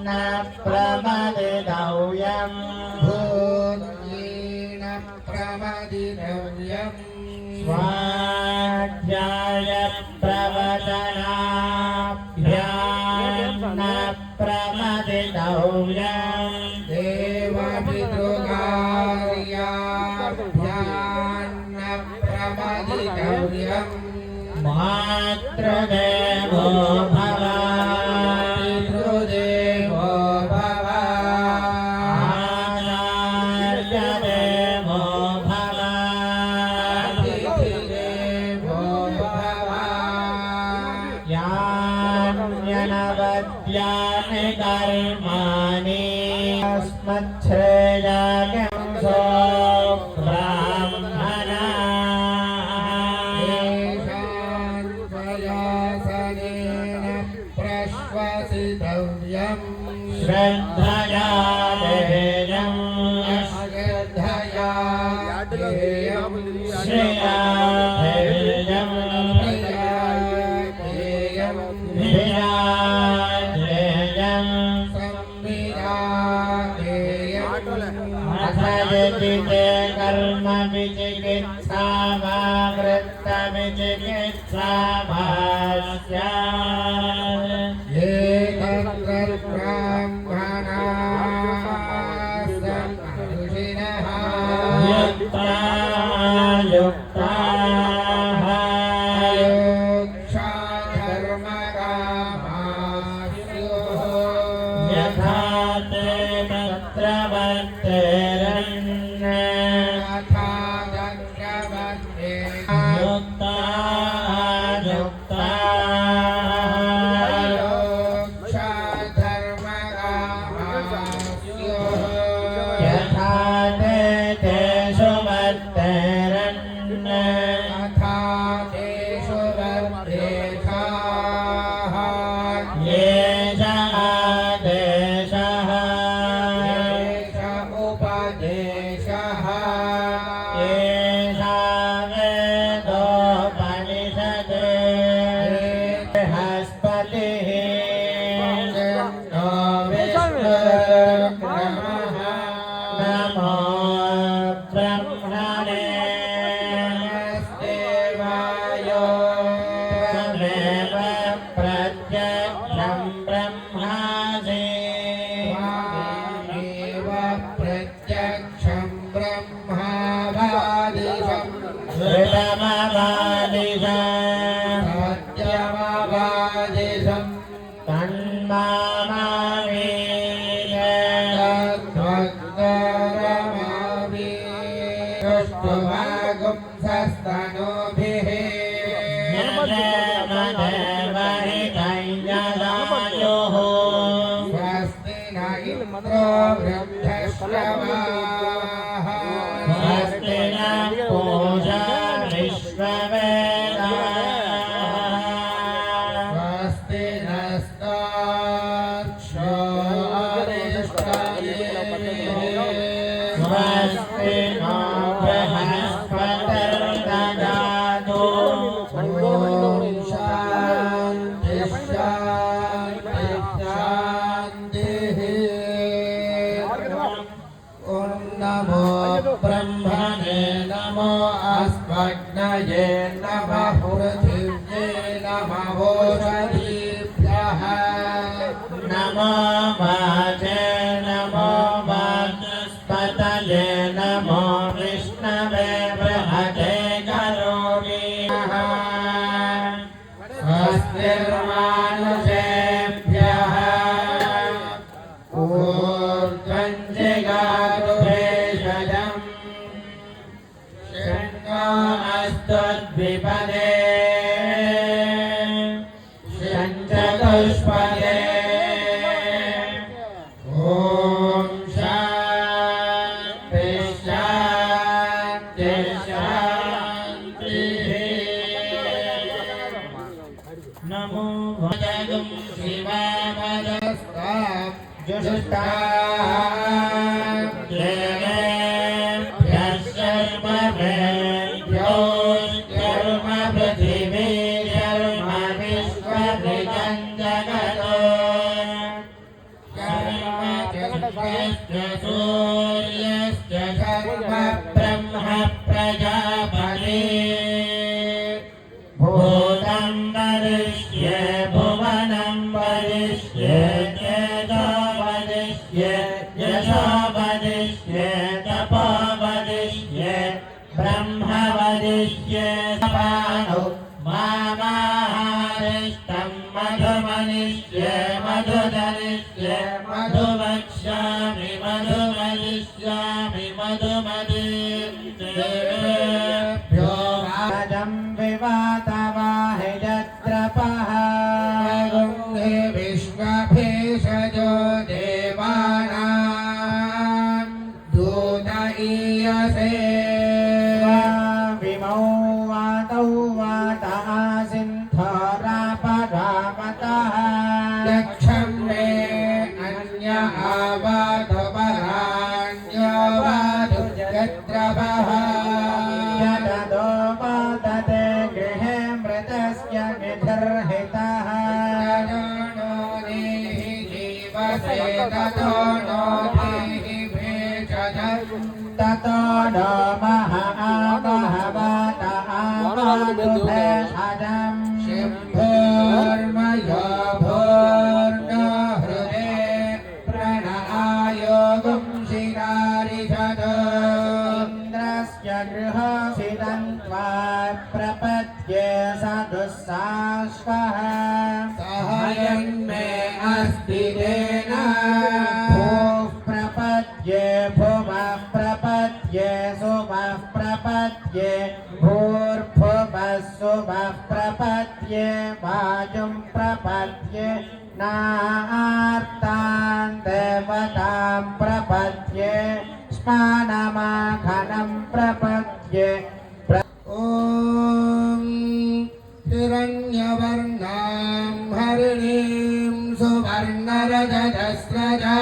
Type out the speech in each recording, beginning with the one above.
न प्रमदितव्यम् भूत्येन प्रमदितव्यम् स्वाध्याय प्रवचनाभ्याम् न प्रमदितव्यम् देवपितृकार्याभ्याम् न प्रमदितव्यम् मातृदेवो भव पितृदेवो भव आचार्यदेवो भव अतिथिदेवो भव यान्यनवद्यानि कर्माणि अस्मच्छ्रेयागंसो श्रद्धया देयम् अश्रद्धया देयम् श्रिया देयम् धिया देयम् संविदा देयम् अथ यजिते कर्म विचिकित्सा वा वृत्तविचिकित्सा वा स्यात् ये युक्ताः यथा ते तत्र वर्तेरन् स्वस्ति न पूषा विश्ववेदाः स्वस्ति नस्ताक्षो स्वस्ति नो बृहस्पतिर्ददातु शान्ति शान्तिः नमो ब्रह्मणे नमो अस्मग्नये नमः पृथिव्ये नमः ओषधीभ्यः नमो वाचे नमो वाचस्पतये नमो विष्णवे बृहते करोमि स्वस्तिर्मानुषेभ्यः द्विपदे चतुष्पदे ॐ शान्ति शान्ति शान्तिः नमो भगवं शिवावदस्तां यस्य सूर्यस्य धर्म ब्रह्म प्रजापते भूतं वरिष्ये भुवनं वरिष्ये तेजो वरिष्ये यशो वरिष्ये तपो वरिष्ये ब्रह्म वरिष्ये पाणौ मामाहारिष्टं मधुमनिष्ये मधुधरिष्ये मधुवक्ष्यामि मधुमदिष्यामि मधुमदीभ्यो वाजं विवातवाहि यत्रपः गुंहे विश्वभेषजो देवानां दूत ईयसे विमौ वातौ वातः सिन्धोरापरामतः लक्षं मे अन्य आवातपराण्यो वातुर्यत्रपः यददो वादते गृहे मृतस्य निधर्हितः ततो नेहि जीवसे ततो नो देहि भेषजम् ततो नो महाबहवात आवातुभेषजम् शिम्भोर्मयो भोर्नो हृदे प्रणआयोगं शिरारिषद इन्द्रस्य गृहसिदं त्वा प्रपद्ये स दुःसाश्वः सहयन्मे अस्ति तेन भूः प्रपद्ये भुवः प्रपद्ये सुवः प्रपद्ये भूर्भुवः सुवः प्रपद्ये वायुं प्रपद्ये नार्तान् देवतां प्रपद्ये स्मानमाखनं प्रपद्ये ॐ हिरण्यवर्णां हरिणीं सुवर्णरजतस्रजां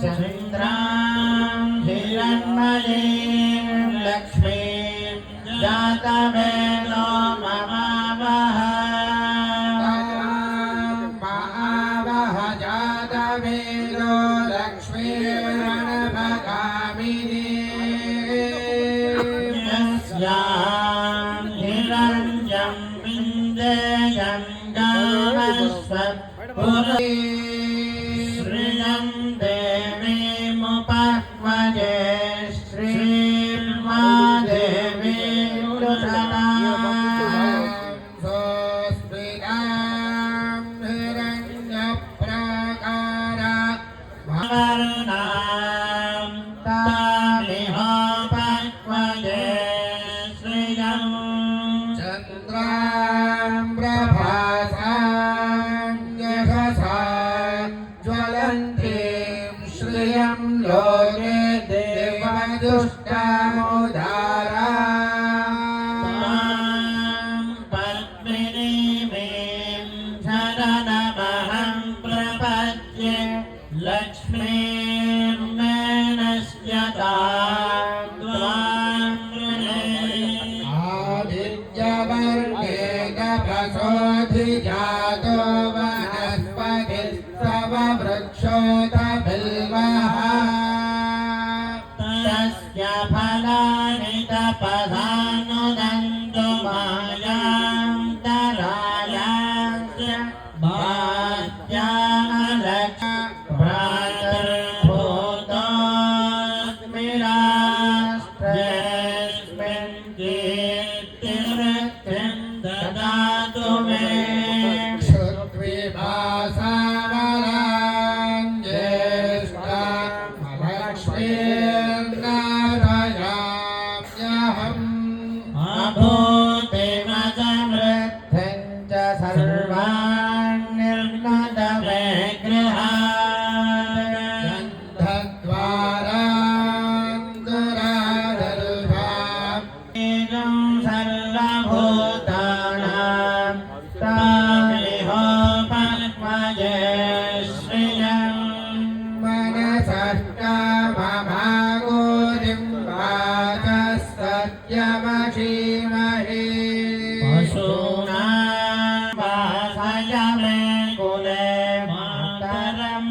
चन्द्रां हिरण्मयीं लक्ष्मीं जातवेदो ममावह महावह जातवेदो लक्ष्मीर्णभगामिनी यस्यां हिरण्यं विन्देयं गामस्वत्पुरी श्रियं देवीमुपह्वये श्रीर्मादेवीं स्वस्तिकां हिरण्यप्राकारा वर्णां तामिहोपह्वये श्रियं चन्द्रां प्रभासां यशसा ज्वलन्तीं श्रियं लोके देवदुष्टामुदारा पद्मिनीं शरणमहं प्रपद्ये लक्ष्मीं मेनस्यतां त्वां आदित्यवर्गे तपसोऽधिजातो वनस्पतिस्तव वृक्षोऽतबिल्वः तस्य फलानि तपसानुदन्तु मायां तरायास्य भात्यालक्ष भ्रातर्भूतोऽस्मिराष्ट्रेऽस्मिन् कीर्तिवृद्धिं ददातु मे क्षुद्विभासावरां ज्येष्ठां लक्ष्मीर्नारायाम्यहम् अभूतिमसमृद्धिं च सर्वान्निर्णदमे गृहात् गन्धद्वारान्तरादर्भां तेजं सर्वभूतानां तामिहोपह्वये श्रियं मनसः काममागोदिं वाचः सत्यमशीमहि पशूनां वासय मे कुले मातरं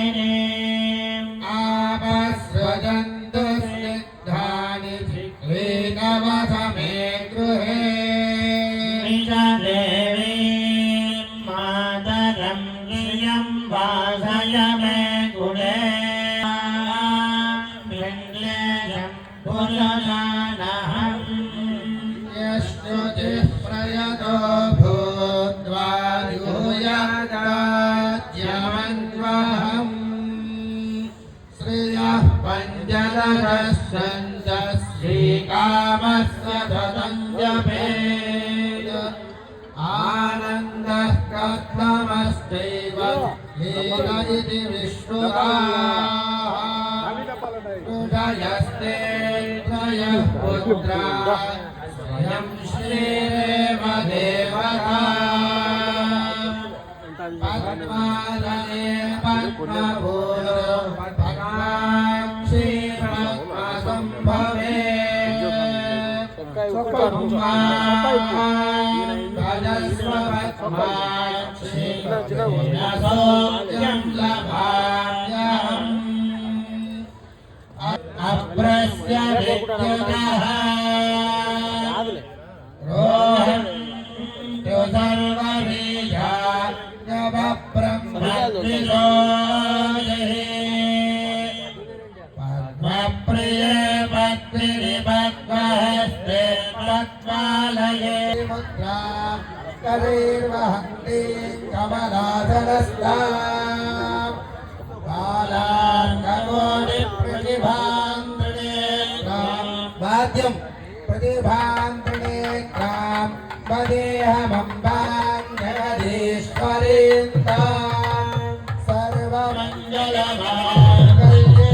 पद्ममालिनीम् आपस्वजन्तु स्निग्धानि लीनवसमे गृहे निजदेवीम् मातरम् गिरियम् वासय मे कुले पिण्डेयम् पुरनानहम् यश्रुतिः प्रयतो भूत्वा यूयदाज्यमन्वहम् श्रियः पञ्चदशः सन्तः श्रीकामः सततं जपेत् आनन्दः कथमस्त्यैव लील इति विष्णुराः हृदयस्ते त्रयः पुत्राः स्वयं श्रीरेव देवता पद्मालये पद्मभूरो पद्माक्षी पद्मसम्भवे भजस्व पद्माक्षी सौख्यं लभाम्यहम् अप्रस्य विद्युतः रोहन्तु सर्वबीजान्यवब्रह्मद्विषोदये पद्मप्रिये पद्मिनिपद्महस्ते पद्मालये मुद्रा करेर्वहन्ति कमलाधरस्ताम् वाद्यं प्रतिभान्त्रिनेत्रां वदेहमम्बां जगदीश्वरीं तां सर्वमङ्गलमाङ्गल्ये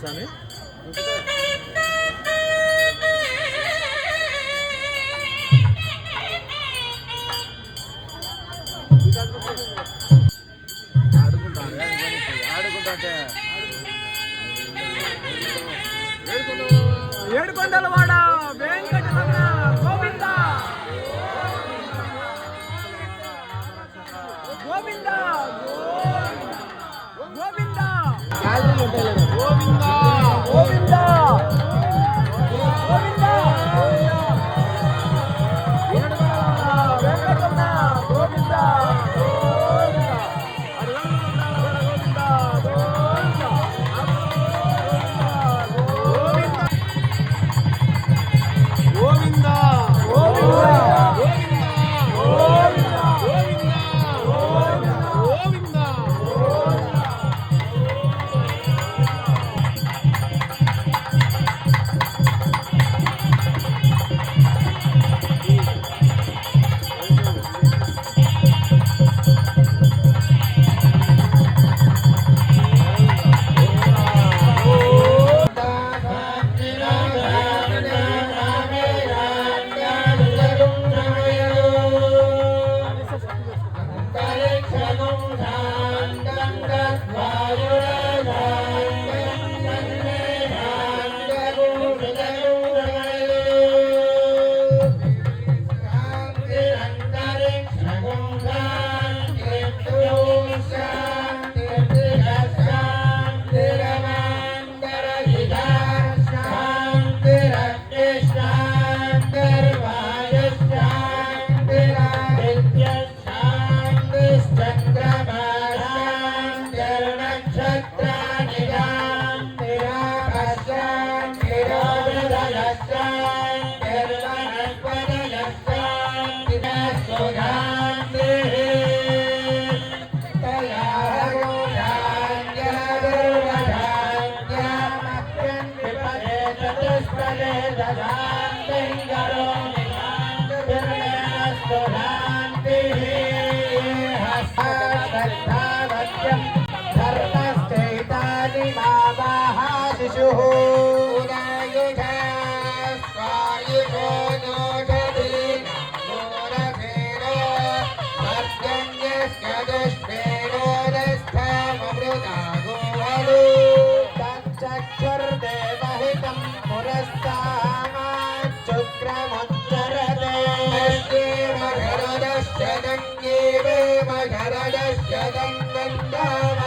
शिवे ఏడుకొండలవాడ వెంకటరమణ గోవింద గోవింద గోవింద గోవింద గోవింద గోవింద వెంకటరమణ గోవింద वनस्पते दशान्तिं करोमि शान्तिर्मेऽस्तु शान्तिः हस्ताश्रद्धावत्यं धर्मश्चैतानि मावाः शिशुः उदायुधा स्वायुषो नोषधि नोरसेनो मर्जन्यस्य दुष्पेणोदस्थाममृता गोहलु तच्चक्षुर्देवहितं पुरस्तामाच्युग्रमुच्चरते मघरदश्च दङ्गे वे मघरदश्च दङ्गन्दाम